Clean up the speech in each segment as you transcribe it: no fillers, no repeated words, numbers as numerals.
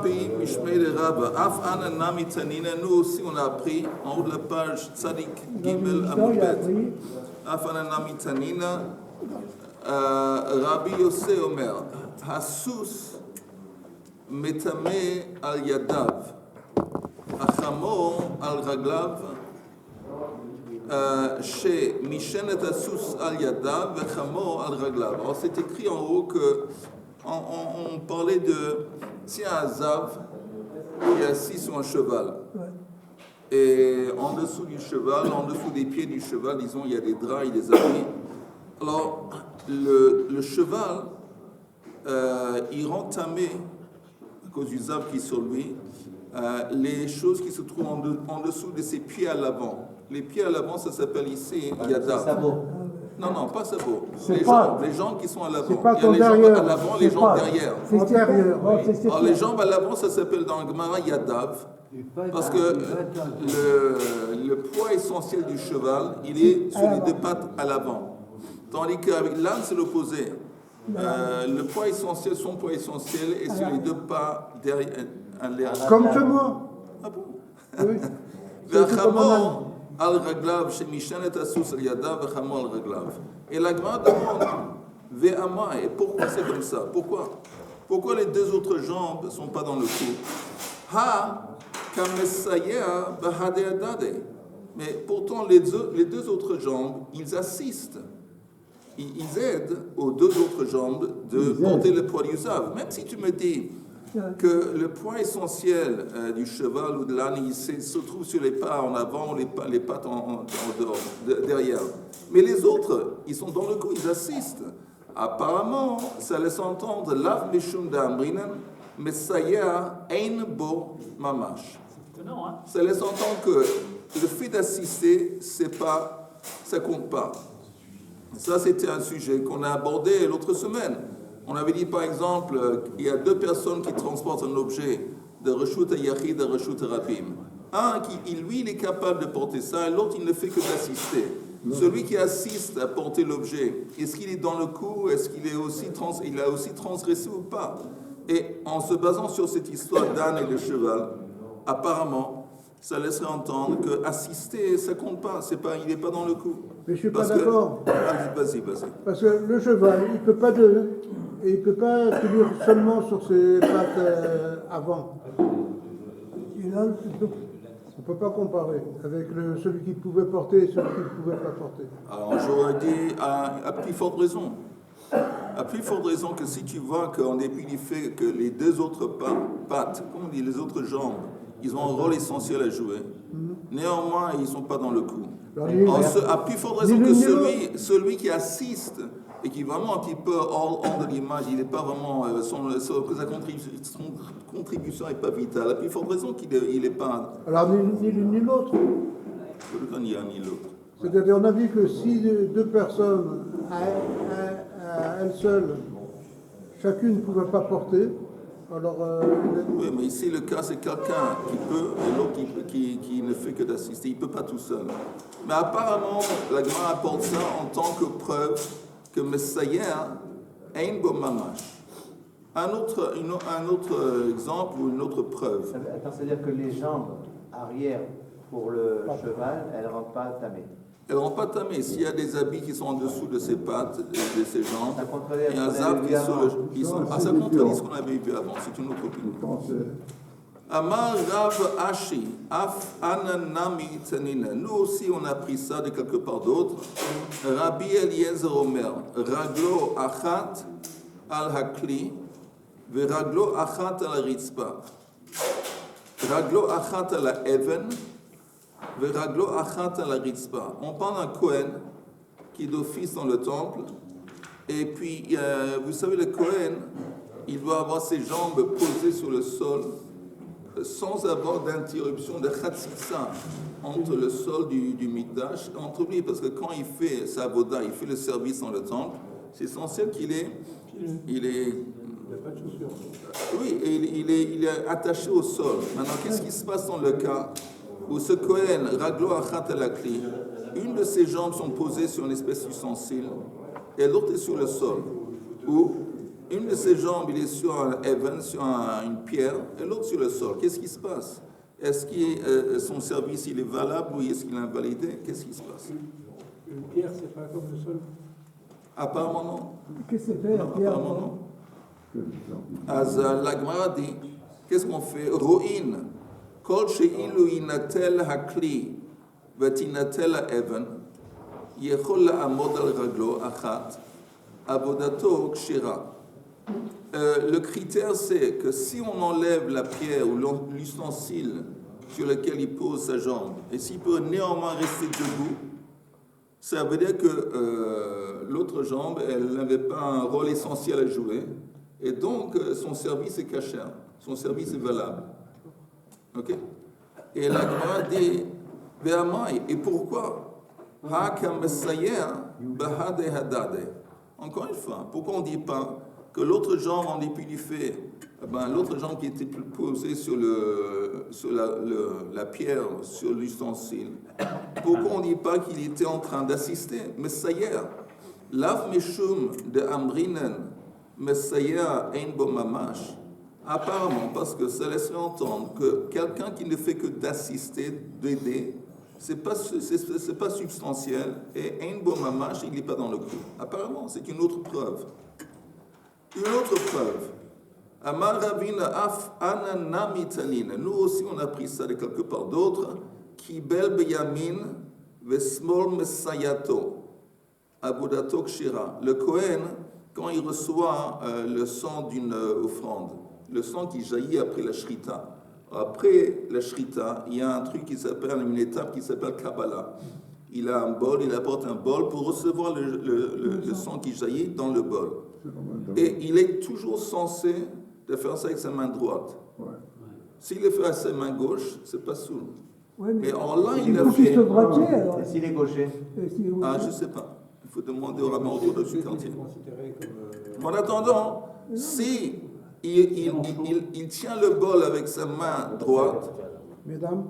Rabbi Mishmei de Rabba, Af Ananami Tanina, nous aussi on a appris en haut de la page Tzadik Gimel Amudbet. Af Ananami Tanina, Rabbi Yosef Omer, Hasus Metame al Yadav, Achamor al Raglav, chez Mishenet Hasus al Yadav, Achamor al Raglav. Alors c'est écrit en haut que on parlait de si un Zav qui est assis sur un cheval. Et en dessous du cheval, en dessous des pieds du cheval, disons, il y a des draps et des habits. Alors, le cheval, il rend tamé, à cause du Zav qui est sur lui, les choses qui se trouvent en dessous de ses pieds à l'avant. Les pieds à l'avant, ça s'appelle ici Yadav. Non, pas sabot. Les jambes qui sont à l'avant. Il y a les jambes à l'avant, les jambes derrière. Alors, les jambes à l'avant, ça s'appelle dans le Gemara Yadav. Parce que le poids essentiel du cheval, il est sur les deux pattes à l'avant. Tandis qu'avec l'âne, c'est l'opposé. Le poids essentiel, son poids essentiel est sur les deux pas derrière. Comme chez moi. Ah bon? Oui. Al-Raglav, chez Mishanet Asus al-Yadav, Vechamo al-Raglav. Et la Gemara demande, Ve'ama, et pourquoi c'est comme ça? Pourquoi les deux autres jambes ne sont pas dans le cou? Ha, kamesaya bahadeadade. Mais pourtant, les deux autres jambes, ils assistent. Ils aident aux deux autres jambes de porter le poids du Zav. Même si tu me dis que le poids essentiel du cheval ou de l'âne, il se trouve sur les pas en avant ou les pattes en dehors, derrière. Mais les autres, ils sont dans le cou, ils assistent. Apparemment, ça laisse entendre Lav Mishum d'Amrinan, Messaya Ein Bo Mamash. Ça laisse entendre que le fait d'assister, ça compte pas. Ça, c'était un sujet qu'on a abordé l'autre semaine. On avait dit par exemple qu'il y a deux personnes qui transportent un objet de Reshut Yachid à Reshut Rabim. Un qui, lui, il est capable de porter ça, et l'autre, il ne fait que d'assister. Celui qui assiste à porter l'objet, est-ce qu'il est dans le coup? Est-ce qu'il est aussi il a aussi transgressé ou pas? Et en se basant sur cette histoire d'âne et de cheval, apparemment, ça laisserait entendre que assister, ça compte pas. Il n'est pas dans le coup. Mais je suis pas d'accord. Vas-y. Parce que le cheval, il peut pas tenir seulement sur ses pattes avant. On peut pas comparer avec celui qui pouvait porter et celui qui ne pouvait pas porter. Alors j'aurais dit à plus forte raison. À plus forte raison que si tu vois qu'en dépit du fait que les deux autres pattes, comme on dit, les autres jambes, ils ont un rôle essentiel à jouer. Néanmoins, ils ne sont pas dans le coup. À plus forte raison que celui qui assiste et qui est vraiment un petit peu hors de l'image, il n'est pas vraiment, son contribution n'est pas vitale. À plus forte raison qu'il n'est pas... Alors ni l'une ni l'autre. Ni l'un ni l'autre. C'est-à-dire, on a vu que si deux personnes, à elles seules, chacune ne pouvait pas porter, alors... Oui, mais ici, le cas, c'est quelqu'un qui peut, et l'autre qui ne fait que d'assister. Il ne peut pas tout seul. Mais apparemment, la Gemara apporte ça en tant que preuve que Messayer Ein Bo Mamash. Un autre exemple ou une autre preuve. Attends, c'est-à-dire que les jambes arrière pour le cheval, elles ne rentrent pas tamées. Elles ne rentrent pas tamées. S'il y a des habits qui sont en dessous de ses pattes, de ses jambes, il y a un zab qui est sur le... ça contredit ce qu'on avait vu avant. C'est une autre opinion. Amar Rav Ashi, Af Ananami Tsanina. Nous aussi, on a pris ça de quelque part d'autre. Rabbi Eliezer Omer, Raglo Achat al Hakli, ve Raglo Achat al Ritzpa. Raglo Achat al Even, ve Raglo Achat al Ritzpa. On parle d'un Kohen qui est d'office dans le temple. Et puis, vous savez, le Kohen, il doit avoir ses jambes posées sur le sol, sans avoir d'interruption de chatzitza entre le sol du Mikdash et entre lui, parce que quand il fait sa voda, il fait le service dans le temple, c'est essentiel qu'il est... Il est attaché au sol. Maintenant, qu'est-ce qui se passe dans le cas où ce Kohen, Raglo Achat al-Akli, une de ses jambes sont posées sur une espèce d'ustensile et l'autre est sur le sol, une de ses jambes, il est sur un even, sur une pierre, et l'autre sur le sol. Qu'est-ce qui se passe? Est-ce que son service il est valable ou est-ce qu'il est invalidé? Qu'est-ce qui se passe? Une pierre, c'est pas comme le sol. Apparemment non. Qu'est-ce que c'est fait, la pierre? Apparemment non. אז l'Agmara dit, qu'est-ce qu'on fait? רואים, כל שאילו יינטל הכלי ותינטל האבן, יכול לעמוד על רגלו אחת, עבודתו כשרה. Le critère, c'est que si on enlève la pierre ou l'ustensile sur lequel il pose sa jambe, et s'il peut néanmoins rester debout, ça veut dire que l'autre jambe, elle n'avait pas un rôle essentiel à jouer, et donc son service est cachère, son service est valable. Ok? Et la Gemara dit, et pourquoi? Encore une fois, pourquoi on ne dit pas que l'autre jambe, en dépit du fait, l'autre jambe qui était posée sur la pierre, sur l'ustensile, pourquoi on ne dit pas qu'il était en train d'assister? Messayer, l'av meshum de amrinen, Messayer ein bo mamash. Apparemment, parce que ça laisserait entendre que quelqu'un qui ne fait que d'assister, d'aider, c'est pas substantiel, et ein bo mamash, il n'est pas dans le coup. Apparemment, c'est une autre preuve. Une autre preuve. Amar Ravina af ananamitalina. Nous aussi, on a pris ça de quelque part d'autre. Kibel beyamin vesmol messayato. Abudato kshira. Le Kohen, quand il reçoit le sang d'une offrande, le sang qui jaillit après la shrita. Après la shrita, il y a un truc qui s'appelle, une étape qui s'appelle Kabbalah. Il a un bol, il apporte un bol pour recevoir le sang qui jaillit dans le bol. Et il est toujours censé de faire ça avec sa main droite. Ouais. S'il le fait avec sa main gauche, c'est pas sourd. Ouais, mais en là, il il a faut qu'il fait... se droitier, alors. Et s'il est gaucher? Ah, je sais pas. Il faut demander au rabbin orthodoxe du quartier. Considéré comme. En attendant, si il tient le bol avec sa main droite, Mesdames,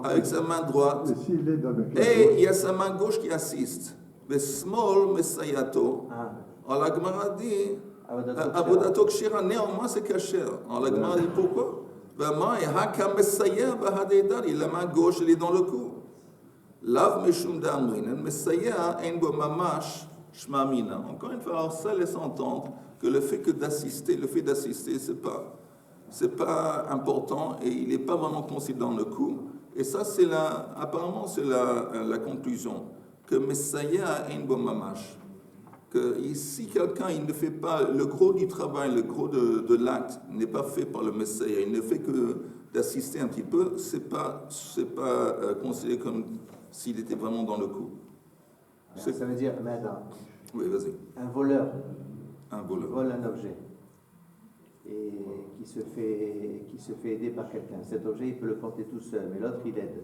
avec sa main droite, Et s'il est avec la et gauche, il y a sa main gauche qui assiste. Le small messayato. Alors la Gemara dit, Avodato kshira, néanmoins c'est kasher. Alors la Gemara dit pourquoi? La main gauche, elle est dans le cou. Lav meshum d'amrinen, messaya ein bo mamash shmamina. Encore une fois, alors ça laisse entendre que le fait d'assister, c'est pas important et il n'est pas vraiment considéré dans le coup. Et ça, apparemment, c'est la conclusion. Que Messiah ein bo mamash. Que si quelqu'un il ne fait pas le gros du travail, le gros de l'acte n'est pas fait par le Messiah, il ne fait que d'assister un petit peu, c'est pas considéré comme s'il était vraiment dans le coup. Ça veut dire, mais attends, Oui, vas-y. un voleur Un voleur. vole un objet et qui se fait aider par quelqu'un. Cet objet, il peut le porter tout seul, mais l'autre, il aide.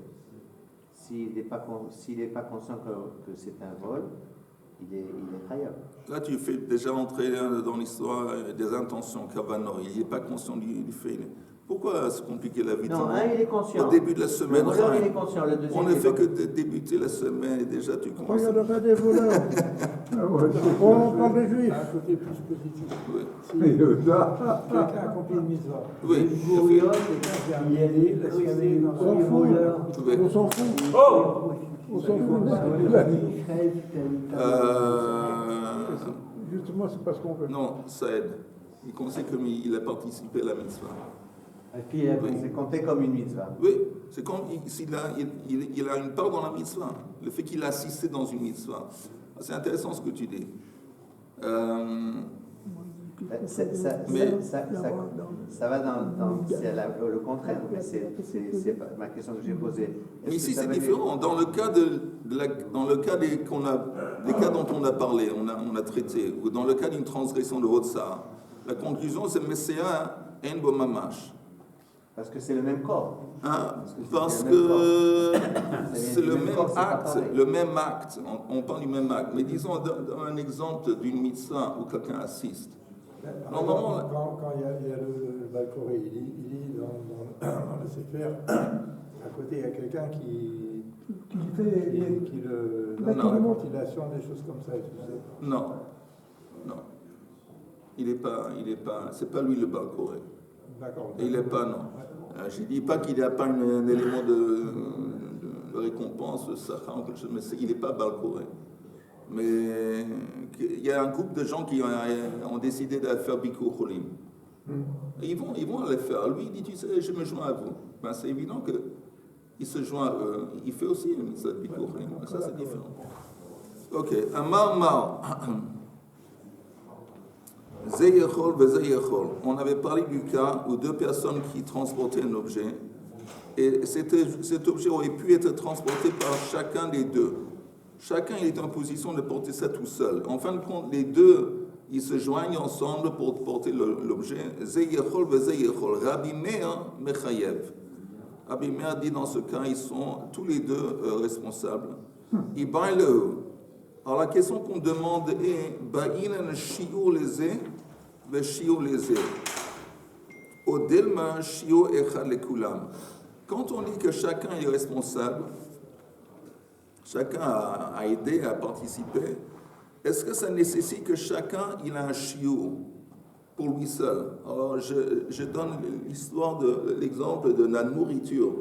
S'il n'est pas conscient que c'est un vol, il est khayab. Là, tu fais déjà entrer dans l'histoire des intentions, Kavano. Il n'est pas conscient du fait. Pourquoi se compliquer la vie? Non, il est conscient. Au début de la semaine, Le voleur, il est conscient. Le deuxième, on ne fait que débuter la semaine et déjà tu on commences. ne regarde pas des voleurs. ah ouais, On parle des juifs. Un côté plus positif. Oui. Si c'est- quelqu'un accomplit une mitzvah, Oui. il y a un millier, il laisse caler dans On son s'en fout. voleur. Oui. On s'en fout. On s'en fout. Justement, c'est parce qu'on veut. Non, ça aide. Il considère comme il a participé à la mitzvah. Et puis, c'est compté comme une mitzvah. Oui, c'est comme s'il a une part dans la mitzvah. Le fait qu'il a assisté dans une mitzvah. C'est intéressant ce que tu dis. Ça va dans c'est le contraire, mais c'est pas ma question que j'ai posée. Mais ici, c'est différent. Dans le cas des cas dont on a parlé, on a traité, ou dans le cas d'une transgression de Hotzah, la conclusion, c'est Messiah en bo mamash. Parce que c'est le même corps. Hein? Parce que c'est le même corps, c'est pas acte, pareil. le même acte. On parle du même acte. Mais disons, dans un exemple d'une mitzvah où quelqu'un assiste. Normalement, Quand il y a le Balkoré, il lit dans le Sefer, à côté il y a quelqu'un qui la ventilation, des choses comme ça. Et tout ça. non. c'est pas lui le Balkoré. D'accord. Et il n'est pas, non. Je ne dis pas qu'il n'y a pas un élément de récompense, de Sahara ou quelque chose, mais il n'est pas Balkoré. Mais il y a un groupe de gens qui ont décidé de faire Bikur Cholim. Ils vont aller faire. Lui, il dit, tu sais, je me joins à vous. Ben, c'est évident qu'il se joint à eux. Il fait aussi une mitzvah de Bikur Cholim. Ça, c'est différent. Ok. Amar Mar. Zeyechol vezeyechol. On avait parlé du cas où deux personnes qui transportaient un objet, et cet objet aurait pu être transporté par chacun des deux. Chacun est en position de porter ça tout seul. En fin de compte, les deux, ils se joignent ensemble pour porter l'objet. Zeyechol vezeyechol. Rabbi Meir mechayev. Rabbi Meir dit dans ce cas, ils sont tous les deux responsables. Ils baillent le haut. Alors la question qu'on demande est Ba'inan shiur leze ve shiur leze. Odelma shiur echad lekulam. Quand on dit que chacun est responsable, chacun a aidé, a participé, est-ce que ça nécessite que chacun il a un shiur pour lui seul? Alors je donne l'exemple de la nourriture.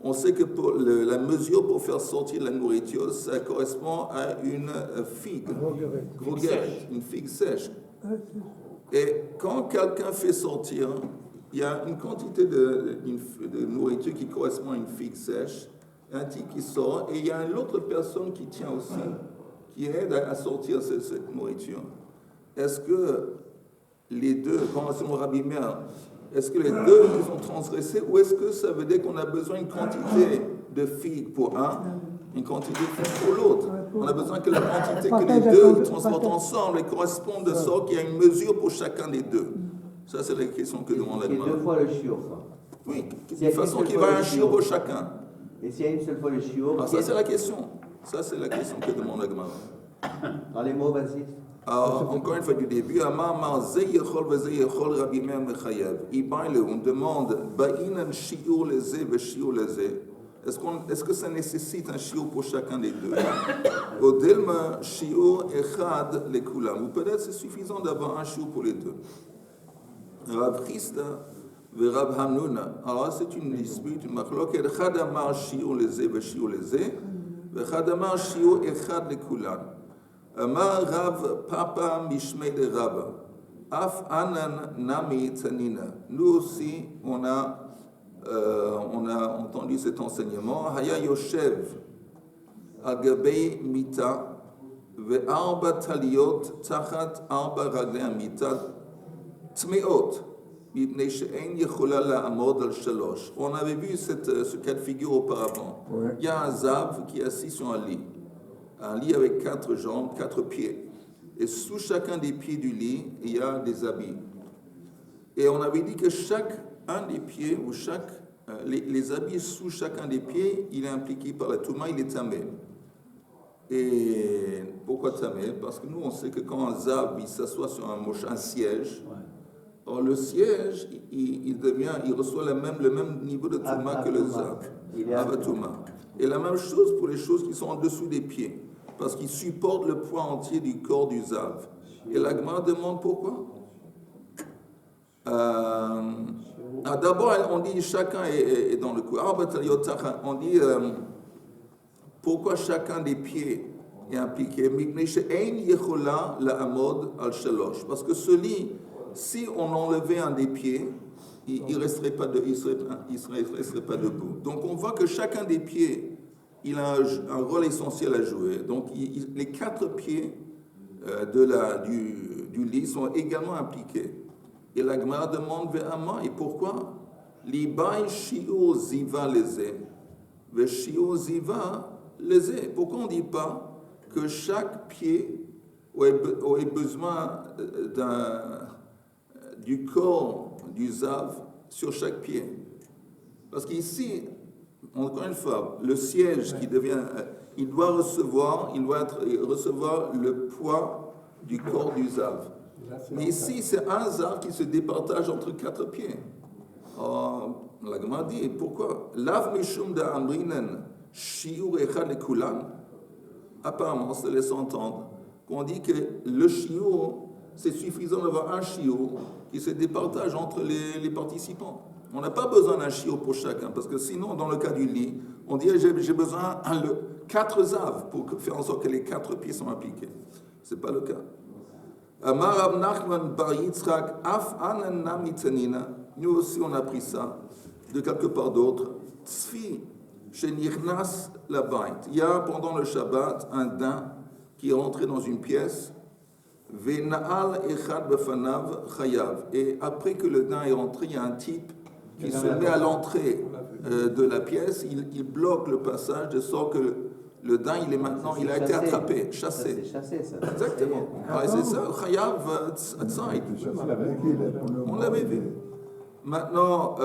On sait que pour la mesure pour faire sortir la nourriture, ça correspond à une figue, une figue sèche. Et quand quelqu'un fait sortir, il y a une quantité de nourriture qui correspond à une figue sèche, un type qui sort, et il y a une autre personne qui tient aussi, qui aide à sortir cette nourriture. Est-ce que les deux, quand c'est mon Rabbi Meir, est-ce que les deux ils ont transgressé ou est-ce que ça veut dire qu'on a besoin d'une quantité de figues pour un, une quantité de figues pour l'autre? On a besoin que la quantité que les deux ils transportent ensemble et correspondent de sorte qu'il y a une mesure pour chacun des deux. Ça, c'est la question que demande la C'est deux fois le shiur, quoi. Oui, de façon qu'il va y avoir un shiur pour chacun. Et s'il y a une seule fois le shiur... Alors, ça, c'est la question. Ça, c'est la question que demande la Gemara. Dans les mots, vas-y. Alors, encore une fois du début, on demande Ba'inan shiur leze ve shiur leze. Est-ce que ça nécessite un shiur pour chacun des deux? Odelma shiur echad lekulam. Ou peut-être c'est suffisant d'avoir un shiur pour les deux. Rav Chisda ve Rav Hamnuna. Alors c'est une dispute, une machloket. Chad amar shiur leze ve shiur leze. Ve chad amar shiur echad lekulam. Amar Rav Papa Mishmei de Rav. Af Anan Nami Tanina. Nous aussi, on a entendu cet enseignement. Haya Yoshev Agabei Mita Ve Arba Taliot Tachat Arba Raglei Mita Tmeot. Mipnei she'en yechola la'amod al shalosh. On avait vu ce cas de figure auparavant. Ouais. Il y a un zav qui est assis sur un lit avec 4 jambes, 4 pieds. Et sous chacun des pieds du lit, il y a des habits. Et on avait dit que chaque un des pieds, ou les habits sous chacun des pieds, il est impliqué par la touma, il est tamé. Et pourquoi tamé? Parce que nous, on sait que quand un zav, il s'assoit sur un siège, alors le siège, il reçoit le même niveau de touma que le zav. Avatouma. Et la même chose pour les choses qui sont en dessous des pieds. Parce qu'ils supportent le poids entier du corps du zav. Et la Gemara demande pourquoi. D'abord, on dit chacun est dans le coup. On dit pourquoi chacun des pieds est impliqué. Parce que ce lit, si on enlevait un des pieds, il ne resterait pas debout. Donc on voit que chacun des pieds, il a un rôle essentiel à jouer. Donc les 4 pieds du lit sont également impliqués. Et la Gemara demande et pourquoi? L'ibay shiur ziva leze, ve shiur ziva leze. Pourquoi on ne dit pas que chaque pied aurait besoin du corps du zav sur chaque pied? Parce qu'ici, encore une fois, le siège qui devient, il doit recevoir le poids du corps du zav. Mais ici, c'est un zav qui se départage entre 4 pieds. La Gemara dit, pourquoi? Lav mishum da amrinen shiur echad lekulam. Apparemment, ça laisse entendre qu'on dit que le shiur c'est suffisant d'avoir un chiot qui se départage entre les participants. On n'a pas besoin d'un chiot pour chacun, parce que sinon, dans le cas du lit, on dit j'ai besoin de 4 zaves pour faire en sorte que les 4 pieds sont appliqués. Ce n'est pas le cas. Amar Rav Nachman bar Yitzchak, af anana mitzanina. Nous aussi, on a appris ça de quelque part d'autre. Tzfi, shenichnas labayt. Il y a pendant le Shabbat un daim qui est rentré dans une pièce. Ve'na'al echad befanav chayav. Et après que le daim est rentré, il y a un type qui se met à l'entrée de la pièce. Il bloque le passage de sorte que le daim, il a été attrapé, chassé. C'est chassé, ça. Exactement. Ah, c'est ça, chayav tzayt. On l'avait vu. Maintenant,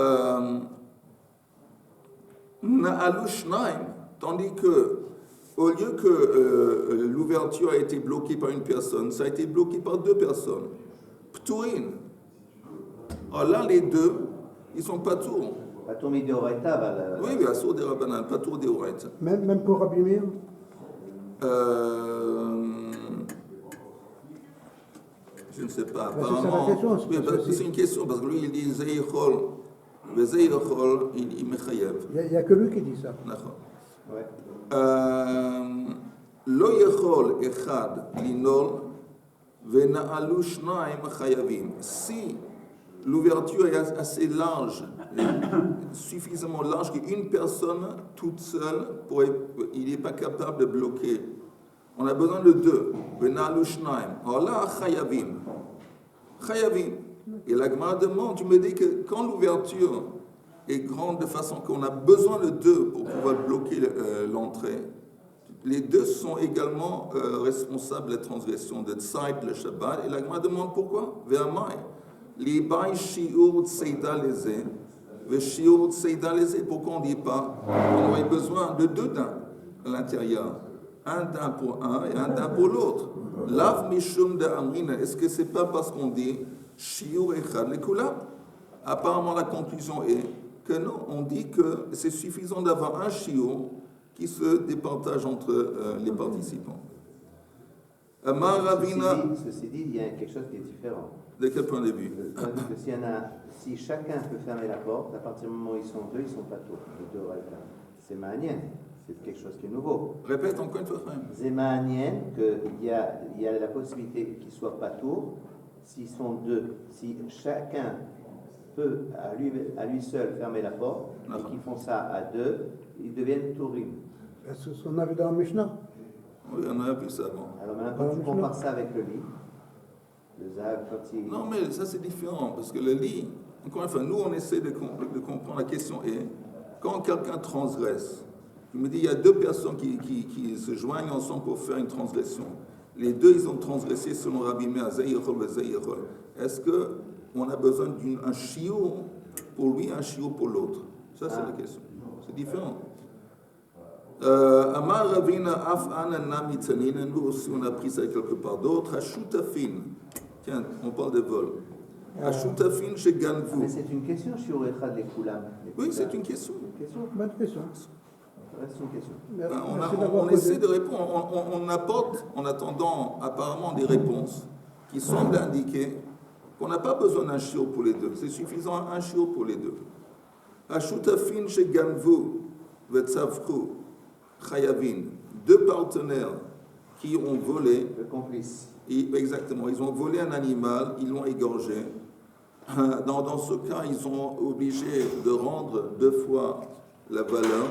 na'alu shnaim, tandis que au lieu que l'ouverture a été bloquée par une personne, ça a été bloqué par 2 personnes. Pturin. Alors là, les 2, ils sont pas tours. Patour midoraita, Oui, mais assour des rabbanan, pas tours des oraita. Même pour Rabbi Meir. Je ne sais pas. C'est ça la Apparemment, question, oui, c'est une question, parce que lui, il dit Zeichol, il mechayev. Il n'y a que lui qui dit ça. D'accord. Ouais. לא יכול אחד לנעול ונעלו שניים חייבים. Si l'ouverture est assez large, suffisamment large qu'une personne toute seule, il n'est pas capable de bloquer. On a besoin de 2. ונעלו שניים. Alors là, חייבים. חייבים. Et la Gemara demande, tu me dis que quand l'ouverture est grande de façon qu'on a besoin de 2 pour pouvoir bloquer l'entrée, les 2 sont également responsables de la transgression de Tzayt, le Shabbat. Et la Gemara demande pourquoi. Ve'amai. Libai shiur tseida leze. Ve shiur tseida leze. Pourquoi on ne dit pas on aurait besoin de 2 daims à l'intérieur. Un daim pour un et un daim pour l'autre. Lav mishum de amrina. Est-ce que c'est pas parce qu'on dit shiur echad lekulam? Apparemment, la conclusion est que non, on dit que c'est suffisant d'avoir un shiur qui se départage entre les participants. Ceci dit, il y a quelque chose qui est différent. De quel point de vue? Si chacun peut fermer la porte, à partir du moment où ils sont 2, ils ne sont pas tous. C'est maanien, c'est quelque chose qui est nouveau. Répète encore une fois. C'est maanien qu'il y a la possibilité qu'ils ne soient pas tours. S'ils sont 2, si chacun peut à lui seul fermer la porte, et qu'ils font ça à 2, ils deviennent tourim. C'est ce qu'on avait dans le Mishnah. Oui, on a vu ça avant. Alors maintenant, quand tu compares ça avec le lit, le zav, quand il... Non, mais ça c'est différent, parce que le lit, encore une fois, nous on essaie de comprendre. La question est, quand quelqu'un transgresse, il me dit, il y a 2 personnes qui se joignent ensemble pour faire une transgression. Les 2, ils ont transgressé selon Rabbi Meir, Zeichol et Zeichol. Est-ce qu'on a besoin d'un shiur pour lui, un shiur pour l'autre? Ça c'est la question. C'est différent. Amar Ravina af anana mitzanina, nous aussi on a pris ça quelque part d'autre. Hashutafin, tiens, on parle de vol. Hashutafin chez Ganvu. Mais c'est une question sur Echad les Koulam. Oui, c'est une question. Bonne question. Ça reste une question. On essaie de répondre, on apporte en attendant apparemment des réponses qui semblent indiquer qu'on n'a pas besoin d'un shiur pour les 2. C'est suffisant un shiur pour les 2. Hashutafin chez Ganvu, Vetzavru. Chayavin, 2 partenaires qui ont volé. Le complice. Exactement, ils ont volé un animal, ils l'ont égorgé. Dans ce cas, ils sont obligés de rendre 2 fois la valeur.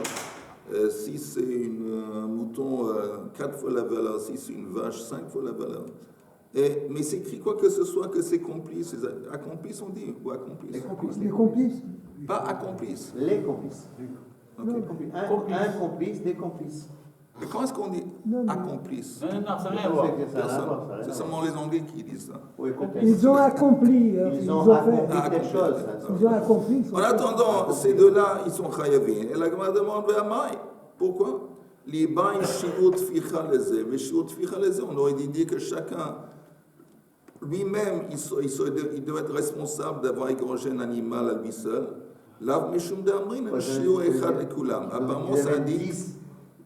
Si c'est un mouton, 4 fois la valeur. Si c'est une vache, 5 fois la valeur. Mais c'est écrit quoi que ce soit que c'est complice. Accomplices, on dit, ou accomplices? Les complices. Pas accomplices. Les complices. Okay. Un complice, des complices. Mais comment est-ce qu'on dit accomplice? Non, ça n'a rien à voir. C'est seulement les Anglais qui disent ça. Oui, ils ont accompli. Ils ont accompli quelque chose. Ils ont accompli. En attendant, ces 2-là, ils sont chayavim. Et la Gemara demande vers pourquoi? Les bains shiut ficha leze. Mais shiut ficha leze, on aurait dit que chacun, lui-même, il doit être responsable d'avoir égorgé un animal à lui seul. Lav mishum d'amrin, shiur echad lekulam. Apparemment, ça indique.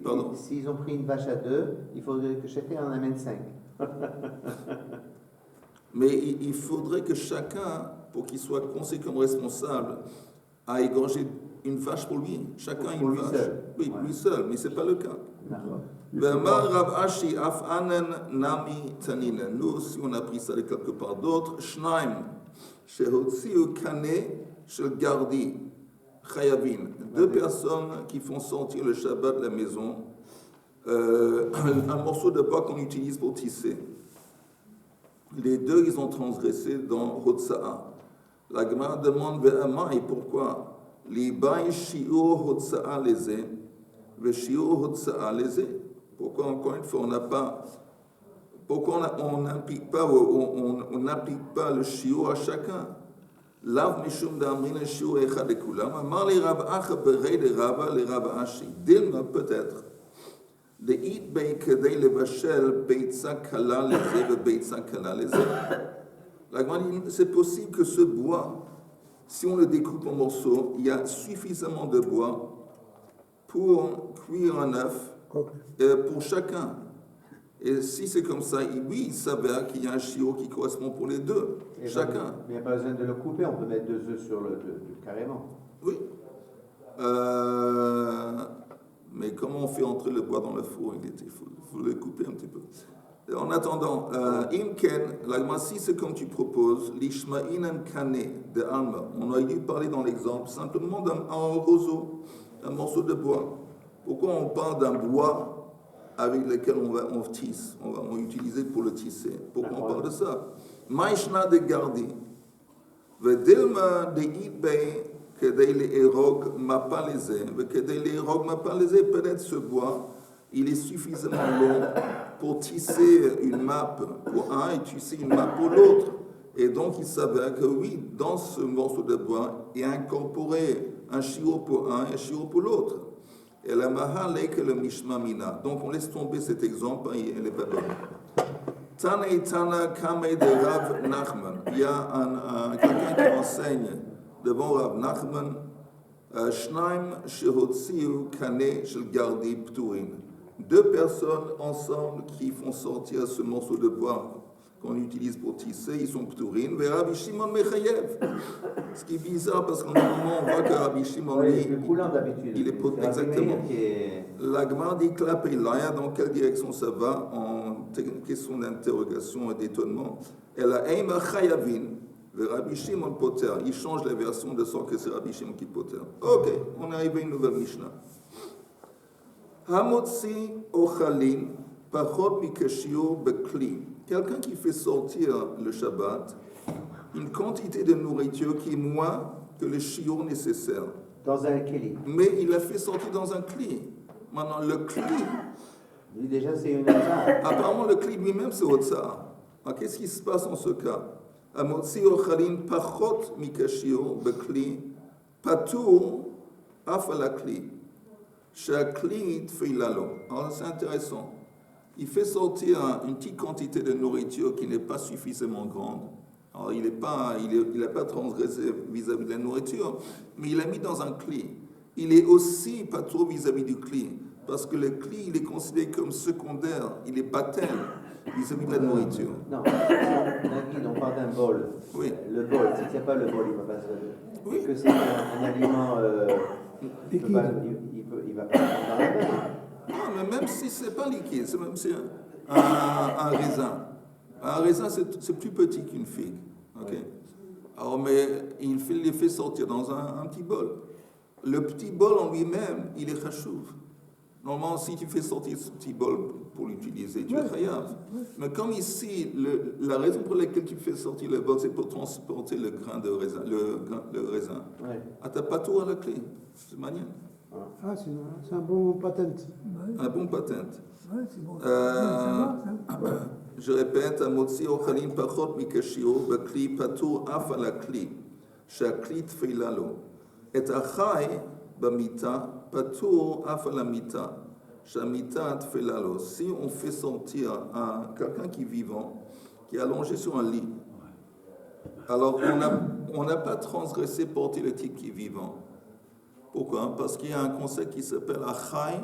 Pardon. S'ils ont pris une vache à 2, il faudrait que chacun en amène 5. Mais il faudrait que chacun, pour qu'il soit considéré comme responsable, a égorgé une vache pour lui. Chacun Pour une lui vache. seul. Oui, Ouais. lui seul, mais ce n'est pas le cas. D'accord. Ve'amar Rav Ashi af anan nami tanina. Nous aussi, on a pris ça de quelque part d'autre. Shnaim, shehotziu kane shel gardi, chayavin. Deux personnes qui font sortir le Shabbat de la maison, un morceau de bois qu'on utilise pour tisser. Les deux, ils ont transgressé dans Hotsa'a. La Gemara demande Ve'amar, et pourquoi? Li bai shiur Hotsa'a leze, ve shiur Hotsa'a leze. Pourquoi, encore une fois, on n'a pas. Pourquoi on n'applique pas, on n'applique pas le shiur à chacun? Lav mishum d'amrin shiur echad ekulam. Amar li Rav Acha berei de Rava li Rav Ashi. Dilma peut-être. De it bei kedei levashel beitza kala leze ve beitza kala leze. La Gemara dit, c'est possible que ce bois, si on le découpe en morceaux, il y a suffisamment de bois pour cuire un œuf pour chacun. Et si c'est comme ça, oui, il s'avère qu'il y a un chiot qui correspond pour les deux, chacun. Il n'y a pas besoin de le couper, on peut mettre 2 œufs sur carrément. Oui. Mais comment on fait entrer le bois dans le four? Il faut le couper un petit peu. En attendant, Imken, si c'est comme tu proposes, l'Ishma'inan Kane de Alma, on a dû parler dans l'exemple simplement d'un roseau, un morceau de bois. Pourquoi on parle d'un bois avec lequel on tisse, on va utiliser pour le tisser? Pourquoi on parle de ça? Maïshna de Gardi, Vedelma de Ibei, Kedei le Erog Mapaleze, Kedei le Erog Mapaleze, peut-être ce bois, il est suffisamment long pour tisser une map pour un et tisser une map pour l'autre. Et donc, il s'avère que oui, dans ce morceau de bois, il est incorporé un chiot pour un et un chiot pour l'autre. Et la mahal est que le mishma mina. Donc, on laisse tomber cet exemple, elle n'est pas bonne. Tana et Tana Kame de Rav Nachman. Il y a quelqu'un qui enseigne devant Rav Nachman, Shnaim shehotziu kane shel gardi pturin. 2 personnes ensemble qui font sortir ce morceau de bois qu'on utilise pour tisser, ils sont pturin. Ve Rabbi Shimon mechayev. Ce qui est bizarre parce qu'en un moment on voit que Rabbi Shimon Oui, le coulant d'habitude. il est exactement. Est... La Gemara dit klapei laya, dans quelle direction ça va en question d'interrogation et d'étonnement. Elle a eima chayavin. Le Rabbi Shimon Poter, il change la version de sorte que c'est Rabbi Shimon qui Poter. Ok, on est arrivé à une nouvelle Mishnah. Hamotzi ochalin pachot mikashio bekli. Quelqu'un qui fait sortir le Shabbat une quantité de nourriture qui est moins que le shiur nécessaire. Dans un kli. Mais il l'a fait sortir dans un kli. Maintenant, le kli. Déjà, c'est une affaire. Apparemment, le kli lui-même, c'est Otsar. Alors, qu'est-ce qui se passe en ce cas? Amotzi ochalin pachot mikashio bekli patur af ala kli. Shakli tfeilalo. Alors, c'est intéressant. Il fait sortir une petite quantité de nourriture qui n'est pas suffisamment grande. Alors, il n'a pas transgressé vis-à-vis de la nourriture, mais il l'a mis dans un cli. Il est aussi pas trop vis-à-vis du cli, parce que le cli, il est considéré comme secondaire, il est baptême vis-à-vis de la nourriture. Non, Nagui, on parle d'un bol. Oui. Le bol, si il n'y a pas le bol, il ne va pas se... Oui. Que c'est un aliment... il va pas prendre dans la main. Non, mais même si ce n'est pas liquide, c'est même si un raisin. Un raisin, c'est plus petit qu'une figue. Okay? Oui. Alors, mais il les fait sortir dans un petit bol. Le petit bol en lui-même, il est chachouv. Normalement, si tu fais sortir ce petit bol pour l'utiliser, tu es chayav. Mais comme ici, la raison pour laquelle tu fais sortir le bol, c'est pour transporter le grain de raisin. Le raisin. Ouais. Ah, t'as pas tout à la clé. C'est manière. Ah, c'est un bon patent. Un bon patent. Ouais, c'est bon. Je répète, Amotzi ochalim pachot mikashio bakli patur af ala kli, shakli tfeilalo. Et achai bamita patur af ala mita, shamita tfeilalo. Si on fait sortir quelqu'un qui est vivant, qui est allongé sur un lit, alors on n'a pas transgressé porter le type qui est vivant. Pourquoi? Parce qu'il y a un concept qui s'appelle achai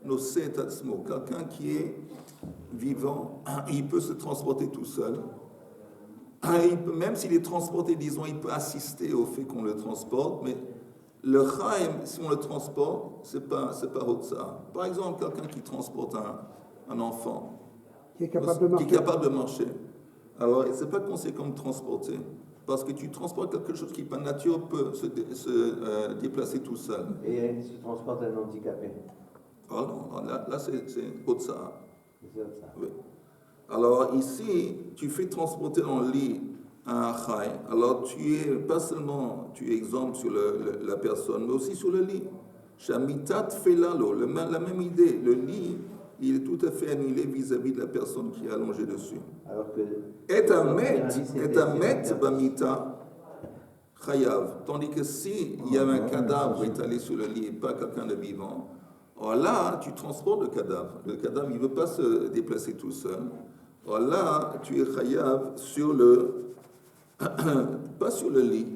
nosé tatsmo, quelqu'un qui est vivant, il peut se transporter tout seul. Même s'il est transporté, disons, il peut assister au fait qu'on le transporte, mais le chaim, si on le transporte, c'est pas Hotza. Par exemple, quelqu'un qui transporte un enfant, Qui est capable de marcher. qui est capable de marcher. Alors, c'est pas conséquent de transporter, parce que tu transportes quelque chose qui, par nature, peut se déplacer tout seul. Et si tu transportes un handicapé, Ah non, là c'est Hotza. c'est ça. Oui. Alors ici, tu fais transporter dans le lit un chai. Alors pas seulement tu es exempt sur la personne, mais aussi sur le lit. Shamitat felalo, la même idée. Le lit, il est tout à fait annulé vis-à-vis de la personne qui est allongée dessus. Alors que Et un met bamita chayav. Tandis que si il y avait un cadavre étalé sur le lit et pas quelqu'un de vivant, alors là, tu transportes le cadavre. Le cadavre, il ne veut pas se déplacer tout seul. Alors là, tu es chayav sur pas sur le lit,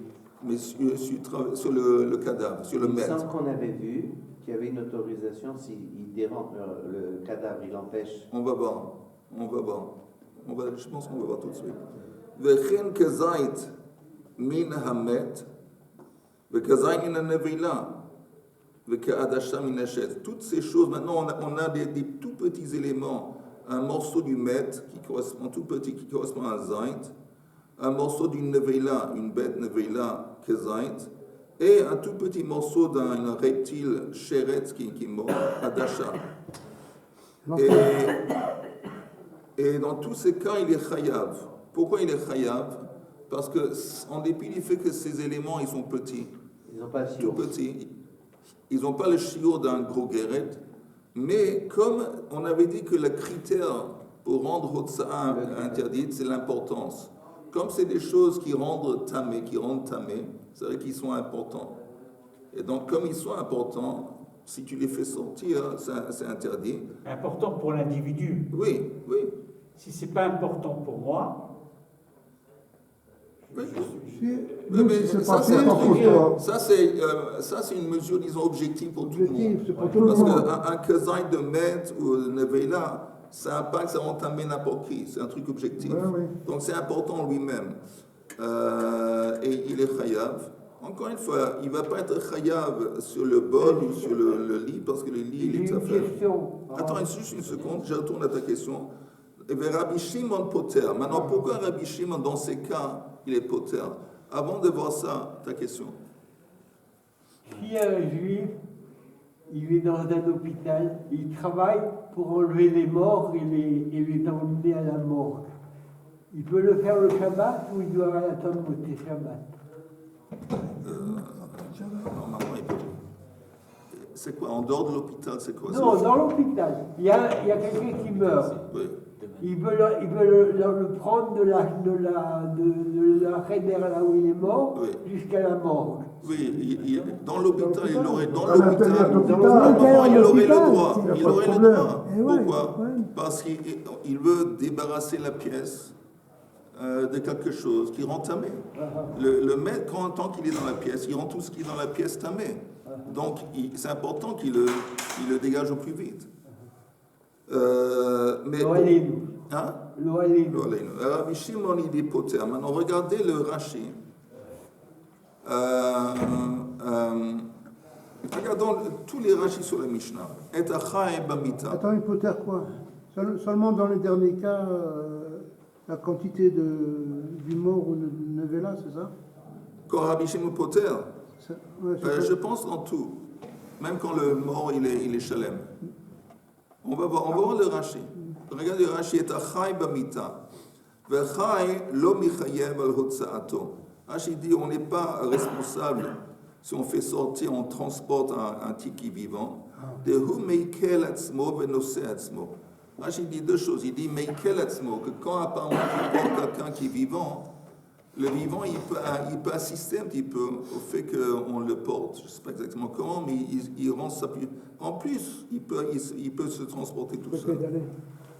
mais sur le cadavre, sur le il me maître. semble qu'on avait vu qu'il y avait une autorisation s'il dérange le cadavre, il empêche. On va voir. Je pense qu'on va voir tout de suite. Vechen kezait min hamet, vekezait min hanevila. Toutes ces choses, maintenant on a des tout petits éléments, un morceau du mètre qui correspond tout petit, qui correspond à un zaït, un morceau d'une nevela, une bête nevela kezaït, et un tout petit morceau d'un reptile chéret qui est mort, adasha. Et dans tous ces cas, il est chayav. Pourquoi il est chayav? Parce que en dépit du fait que ces éléments ils sont petits, Ils n'ont pas tout petits. Ils n'ont pas le chiot d'un gros guéret, mais comme on avait dit que le critère pour rendre Hotza interdite, c'est l'importance. Comme c'est des choses qui rendent tamé, c'est vrai qu'ils sont importants. Et donc, comme ils sont importants, si tu les fais sortir, c'est interdit. Important pour l'individu. Oui. Si c'est pas important pour moi, Oui. Même Mais si c'est ça, pas c'est un important truc, pour toi. ça, c'est une mesure, disons, objective pour tout le Objectif, monde. c'est pour tout le Parce monde. qu'un kezaï de maître ou de nevela, ça impacte, ça entamé n'importe qui. C'est un truc objectif. Oui. Donc c'est important lui-même. Et il est chayav. Encore une fois, il ne va pas être chayav sur le bol ou sur le lit, parce que le lit, il est J'ai tout à une fait. question. Attends juste une seconde, je retourne à ta question. Et bien, Rabbi Shimon poter. Maintenant, pourquoi Rabbi Shimon, dans ces cas, il est poter? Avant de voir ça, ta question. Si un juif, il est dans un hôpital, il travaille pour enlever les morts et les emmener à la morgue, il peut le faire le Shabbat ou il doit attendre le Shabbat? Normalement, il peut. C'est quoi? En dehors de l'hôpital, c'est quoi? Non, dans l'hôpital, il y a quelqu'un qui meurt. Oui. Il veut le prendre de la rédère là où il est mort Oui. jusqu'à la morgue. Oui, dans l'hôpital, il aurait, dans À l'intérieur de l'hôpital, l'hôpital. normalement, il aurait le l'hôpital, droit. il y a Il pas de aurait le problème. droit. Eh ouais, Pourquoi? ouais. Parce qu'il veut débarrasser la pièce de quelque chose qui rend tamé. Le maître, tant qu'il est dans la pièce, il rend tout ce qui est dans la pièce tamé. Donc, c'est important qu'il le dégage au plus vite. Mais L'Oalénou. hein? L'Oalénou. Rabbi Shimon, il est poter. Maintenant, regardez le Rashi. Regardons tous les Rashis sur la Mishnah. Et achai bamita. Attends, il peut faire quoi? Seulement dans les derniers cas, la quantité du mort ou de nevela, c'est ça? Quand Rabbi Shimon poter, Ouais, c'est je pense dans tout. Même quand le mort, il est shalem. On va voir le Rashi. Regardez le Rashi. Et achai bamita. Vechai lo michayev al hotzaato. Rashi dit on n'est pas responsable si on fait sortir, on transporte un type qui est vivant. De hu meikel atzmo venose atzmo. Rashi dit deux choses. Il dit meikel atzmo, que quand apparemment tu portes quelqu'un qui est vivant, le vivant il peut assister un petit peu au fait qu'on le porte. Je ne sais pas exactement comment, mais il rend ça plus. En plus, il peut se transporter tout seul.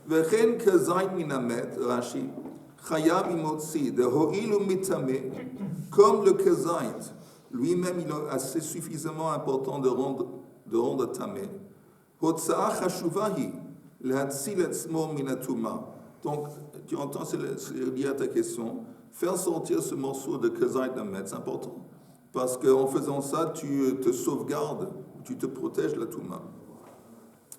Vechen kazayin minamet, Rashi. Chayab imotzi, de ho'ilu mitame, comme le kezait, lui-même il est assez suffisamment important de rendre tamé. Hotza'a chashuvahi, lehatzil etzmo minatuma. Donc, tu entends, c'est lié à ta question. faire sortir ce morceau de kazait d'un mètre, c'est important. Parce qu'en faisant ça, tu te sauvegardes, tu te protèges la touma.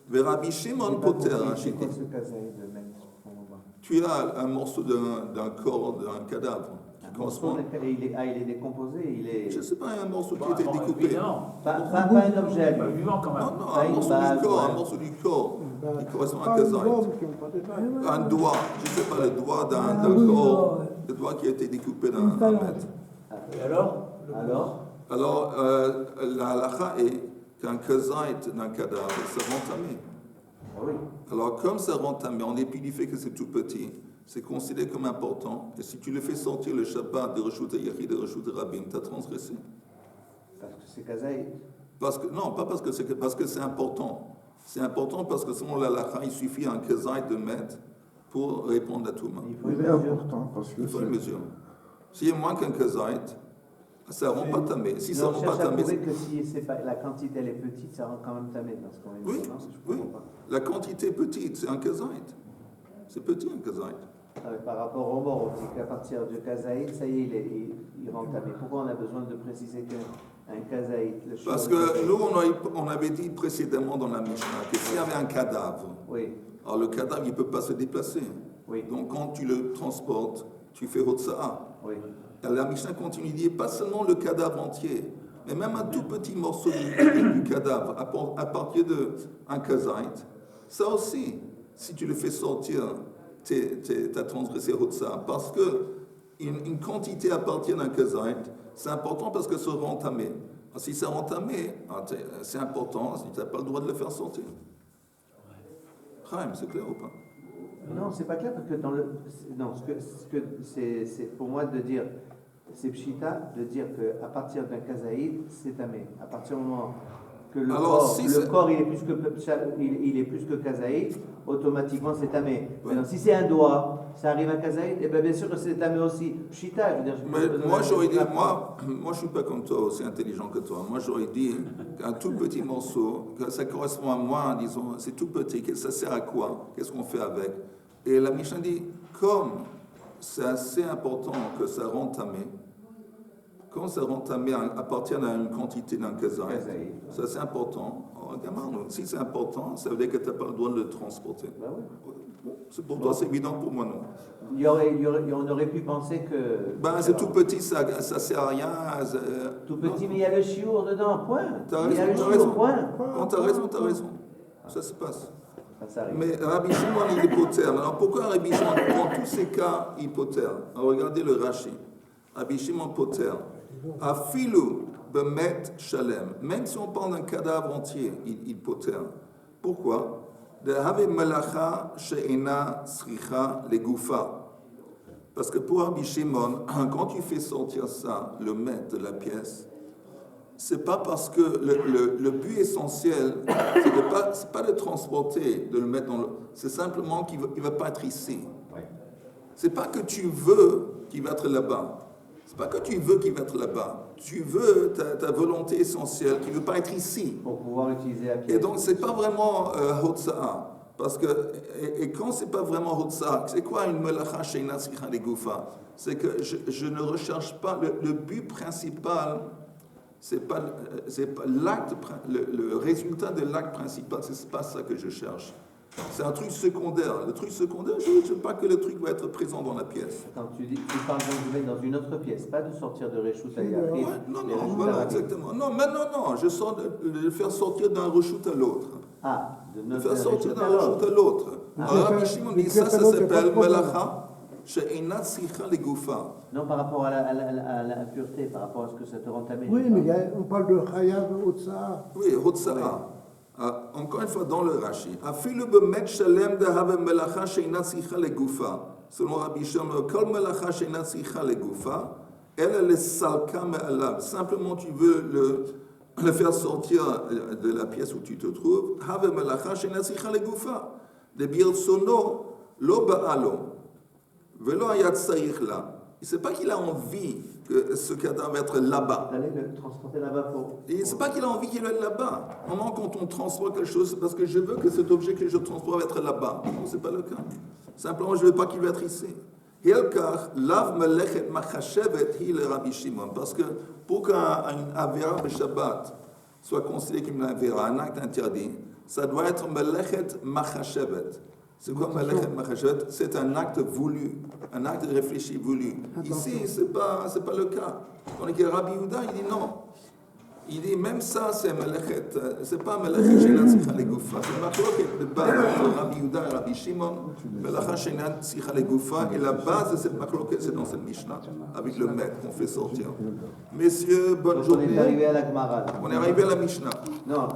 Vers Rabbi Shimon Poter, C'était ce kazaï de mettre pour moi. tu as un morceau d'un corps, d'un cadavre. Qui correspond. Il est décomposé, Je ne sais pas, un morceau qui Bon, était bon, découpé. évidemment. Pas un objet. Pas vivant quand même. Non, Pas un une morceau base, du corps, ouais. un morceau du corps qui correspond à Pas un une kazait. bombe qui ont pas détaillé. Un doigt, je ne sais pas, le doigt d'un oui, corps, ouais. le doigt qui a été découpé d'un Une phalange. mètre. Et alors Alors, La halakha est qu'un kazait d'un cadavre, ça rend tamé. ah oui. Alors, comme ça rend tamé, en dépit du fait que c'est tout petit, c'est considéré comme important. Et si tu le fais sortir le Shabbat de Reshut Yachid, de Reshut Rabim, tu as transgressé. Parce que c'est kazaï. Non, pas parce que c'est important. C'est important parce que selon la halakha, il suffit un kazait de mettre pour répondre à tout le monde. Il faut Il une est mesure. important parce que Il faut c'est- une mesure. S'il y a moins qu'un kazait, ça ne rend pas tamé. Si ça Non, ne on rend pas cherche à tamé, prouver que si c'est pas, la quantité elle est petite, ça rend quand même tamé dans ce qu'on vient de Oui, dire. Non, je oui. comprends pas. La quantité est petite, c'est un kazait. C'est petit un kazait. Par rapport au mort, on dit qu'à partir du kazaït, ça y est, il rend tamé. Pourquoi on a besoin de préciser qu'un kazaït, le Parce chou- que nous, on avait dit précédemment dans la Mishnah que s'il y avait un cadavre, Oui, alors le cadavre, il ne peut pas se déplacer. oui, Donc quand tu le transportes, tu fais Hotsa'a. oui. La Mishnah continue de dire pas seulement le cadavre entier, mais même un tout petit morceau du cadavre à partir d'un kazait. Ça aussi, si tu le fais sortir, tu as transgressé Hotsa'a. Parce que une quantité à partir d'un kazait, c'est important parce que ça rend tamé. Alors, si ça rend tamé, c'est important, tu n'as pas le droit de le faire sortir. Chaim, c'est clair ou pas? Non, c'est pas clair parce que dans le. Non, c'est pour moi de dire. C'est pshita de dire qu'à partir d'un kazaïd, c'est tamé. À partir du moment que le Alors, corps, si le c'est- corps il est plus que kazaïd, automatiquement c'est tamé. Ouais. Maintenant, si c'est un doigt, ça arrive à kazaïd, et bien sûr que c'est tamé aussi. Pshita, je veux dire. je Mais peux pas moi, donner j'aurais dit, la- moi, je suis pas comme toi, aussi intelligent que toi. Moi, j'aurais dit qu'un tout petit morceau, que ça correspond à moi, disons, c'est tout petit, que ça sert à quoi? Qu'est-ce qu'on fait avec? Et la Mishnah dit, comme c'est assez important que ça rend tamé, quand ça rend tamé appartient à une quantité d'un kazait, Kazaïd. ça c'est important. Alors, gamin, si c'est important, ça veut dire que tu n'as pas le droit de le transporter. Bah oui. Bon, c'est pour toi, c'est évident, pour moi non. On aurait pu penser que. Ben, c'est tout petit, ça sert à rien. Tout petit, mais il y a le chiour dedans, point. T'as Il y a raison, le t'as chiour, raison. point. Non, t'as raison, t'as raison. Ça se passe. Ça arrive. Mais Rabbi Shimon, il est hypotherme. Alors pourquoi Rabbi Shimon, dans tous ces cas, hypotherme? Alors regardez le Rashi. Rabbi Shimon hypotherme. Afilu bemet shalem. Même si on parle d'un cadavre entier, il hypotherme. Pourquoi? De have melacha she'ena sricha legufa. Parce que pour Rabbi Shimon, quand tu fais sortir ça, le maître de la pièce, c'est pas parce que le but essentiel, c'est pas de transporter, de le mettre dans le. C'est simplement qu'il ne va pas être ici. Ouais. C'est pas que tu veux qu'il va être là-bas. C'est pas que tu veux qu'il va être là-bas. Tu veux ta volonté essentielle qui ne veut pas être ici. Pour pouvoir utiliser la pièce. Et donc, c'est pas vraiment Hotsa'a. Parce que, et quand c'est pas vraiment Hotsa'a, c'est quoi une melacha sheina sricha legufa? C'est que je ne recherche pas le but principal. C'est pas l'acte, le résultat de l'acte principal, c'est pas ça que je cherche. C'est un truc secondaire. Le truc secondaire, je ne veux pas que le truc va être présent dans la pièce. Quand tu parles de mettre dans une autre pièce, pas de sortir de Reshut Hayachid. Ouais, non, voilà, exactement. Non, maintenant, non, je sors de le faire sortir d'un rechute à l'autre. Ah, de Le notre faire sortir Reshut d'un alors. rechute à l'autre. Ah. Alors, Rabbi Shimon dit, ça s'appelle melacha she'ena sricha legufa. Non, par rapport à la pureté, par rapport à ce que ça te rend tamé. Oui, mais on parle de Chayav Otsa'a. Oui, Hotsa'a. Encore une fois, dans le Rashi. Afilu bemet shalem de have melacha she'ena sricha legufa. Selon Rabbi Shimon, kol melacha she'ena sricha legufa, elle est salka me'alav. Simplement, tu veux le faire sortir de la pièce où tu te trouves. Have melacha she'ena sricha legufa. De birsono lo ba'alo. Velo hayat tzarich la. C'est pas qu'il a envie que ce cadavre va être là-bas. D'aller le transporter là-bas pour. Et c'est pas qu'il a envie qu'il soit là-bas. Normalement, quand on transporte quelque chose, c'est parce que je veux que cet objet que je transporte va être là-bas. Non, c'est pas le cas. Simplement, je veux pas qu'il va être ici. Hilkach, lav melechet machashevet, hi le Rabbi Shimon. Parce que pour qu'un avera de Shabbat soit considéré comme un avera, un acte interdit, ça doit être melechet machashevet. C'est quoi melechet machashevet? C'est un acte voulu, un acte réfléchi voulu. Ici, c'est pas le cas. Tandis que Rabbi Yehuda, il dit non. Il dit même ça, c'est melechet, c'est pas melechet she'eina tzricha legoufa. C'est machloket de base entre Rabbi Yehuda et Rabbi Shimon, melacha she'eina tzricha legoufa, et la base de cette machloket, c'est dans cette Mishnah, avec le maître qu'on fait sortir. Messieurs, bonne Donc on journée. est arrivé à la Gemara. On est arrivé à la Mishnah. Non,